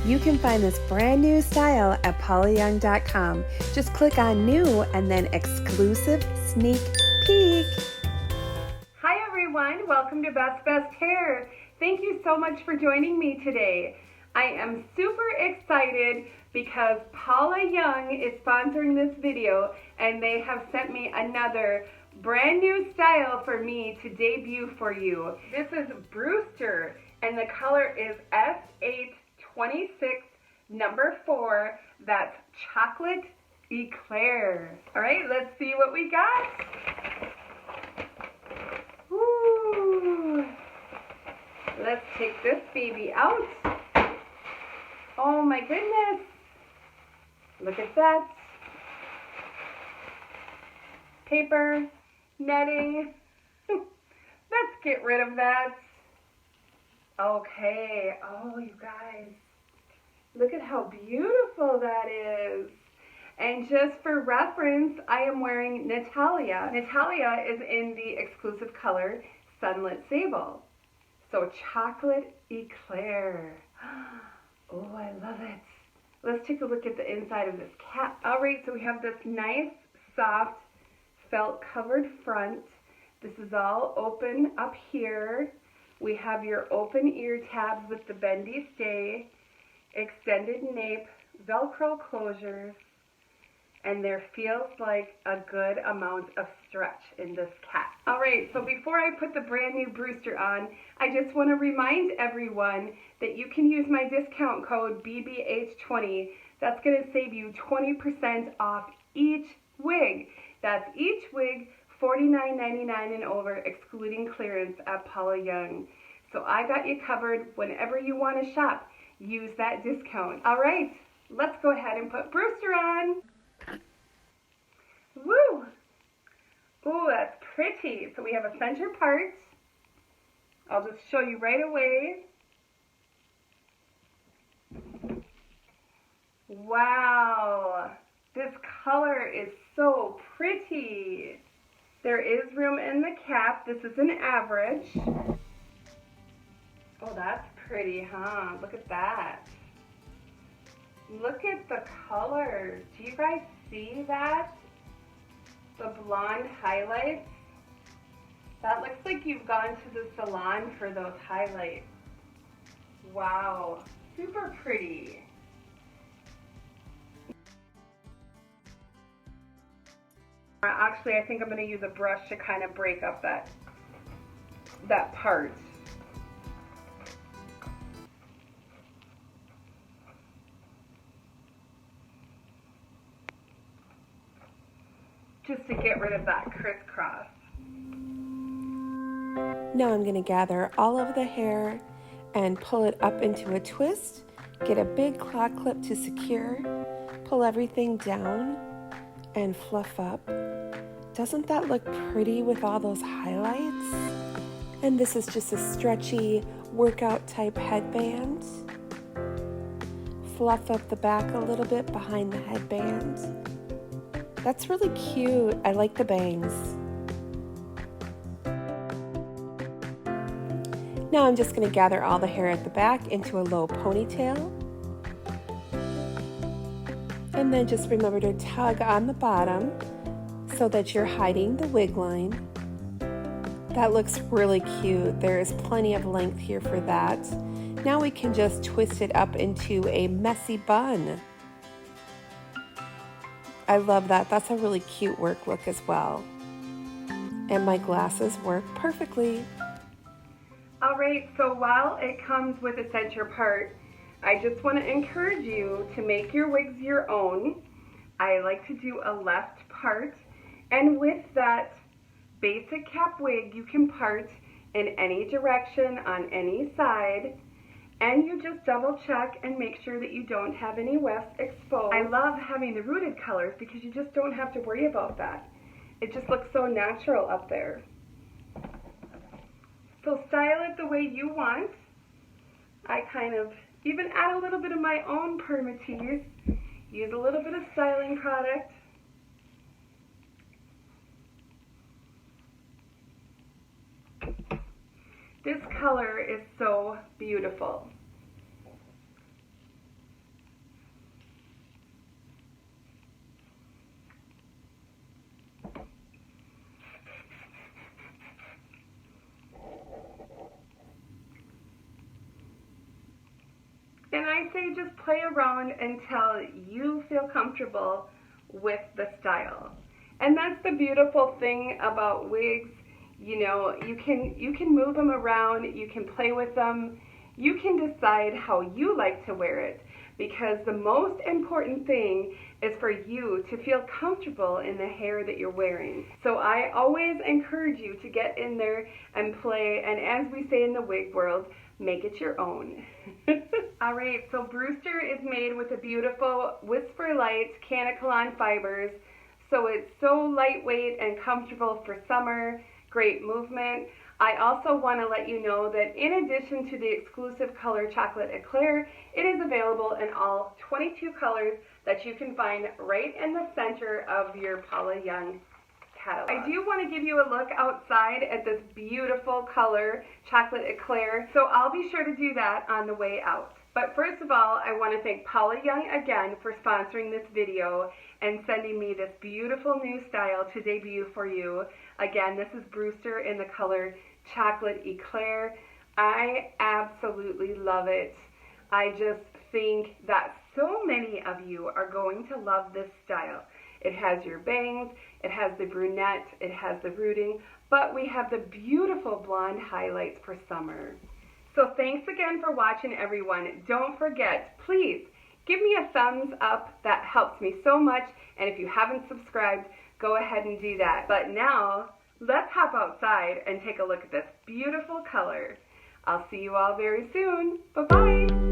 You can find this brand new style at paulayoung.com. Just click on new and then exclusive sneak peek. Hi everyone, welcome to Beth's Hair. Thank you so much for joining me today. I am super excited because Paula Young is sponsoring this video and they have sent me another brand new style for me to debut for you. This is Brewster and the color is S826 number 4. That's Chocolate Eclair. All right, let's see what we got. Woo. Let's take this baby out. Oh my goodness. Look at that. Paper, netting. Let's get rid of that. Okay. Oh, you guys. Look at how beautiful that is. And just for reference, I am wearing Natalia. Natalia is in the exclusive color Sunlit Sable. So Chocolate Eclair. Oh, I love it. Let's take a look at the inside of this cap. All right, so we have this nice, soft, felt covered front. This is all open up here. We have your open ear tabs with the bendy stay, extended nape, Velcro closures, and there feels like a good amount of stretch in this cap. All right, so before I put the brand new Brewster on, I just want to remind everyone that you can use my discount code BBH20. That's going to save you 20% off each wig. That's each wig $49.99 and over, excluding clearance at Paula Young. So I got you covered whenever you want to shop. Use that discount. All right, let's go ahead and put Brewster on. Woo! Ooh, that's pretty. So we have a center part. I'll just show you right away. Wow! This color is so pretty. There is room in the cap. This is an average. Oh, that's pretty, huh? Look at that. Look at the colors. Do you guys see that? The blonde highlights. That looks like you've gone to the salon for those highlights. Wow, super pretty. Actually, I think I'm going to use a brush to kind of break up that part. Just to get rid of that crisscross. Now I'm going to gather all of the hair and pull it up into a twist, get a big claw clip to secure, pull everything down, and fluff up. Doesn't that look pretty with all those highlights? And this is just a stretchy workout type headband. Fluff up the back a little bit behind the headband. That's really cute. I like the bangs. Now I'm just going to gather all the hair at the back into a low ponytail. And then just remember to tug on the bottom so that you're hiding the wig line. That looks really cute. There is plenty of length here for that. Now we can just twist it up into a messy bun. I love that. That's a really cute work look as well. And my glasses work perfectly. All right, so while it comes with a center part, I just want to encourage you to make your wigs your own. I like to do a left part, and with that basic cap wig, you can part in any direction on any side. And you just double check and make sure that you don't have any wefts exposed. I love having the rooted colors because you just don't have to worry about that. It just looks so natural up there. So style it the way you want. I kind of even add a little bit of my own permatease. Use a little bit of styling product. This color is so beautiful. I say just play around until you feel comfortable with the style. And that's the beautiful thing about wigs. You know, you can move them around, you can play with them, you can decide how you like to wear it, because the most important thing is for you to feel comfortable in the hair that you're wearing. So I always encourage you to get in there and play, and as we say in the wig world, make it your own. Alright, so Brewster is made with a beautiful Whisper Light Canacolon fibers, so it's so lightweight and comfortable for summer, great movement. I also want to let you know that in addition to the exclusive color Chocolate Eclair, it is available in all 22 colors that you can find right in the center of your Paula Young catalog. I do want to give you a look outside at this beautiful color, Chocolate Eclair, so I'll be sure to do that on the way out. But first of all, I want to thank Paula Young again for sponsoring this video and sending me this beautiful new style to debut for you. Again, this is Brewster in the color Chocolate Eclair. I absolutely love it. I just think that so many of you are going to love this style. It has your bangs, it has the brunette, it has the rooting, but we have the beautiful blonde highlights for summer. So thanks again for watching, everyone. Don't forget, please give me a thumbs up. That helps me so much. And if you haven't subscribed, go ahead and do that. But now, let's hop outside and take a look at this beautiful color. I'll see you all very soon. Bye-bye.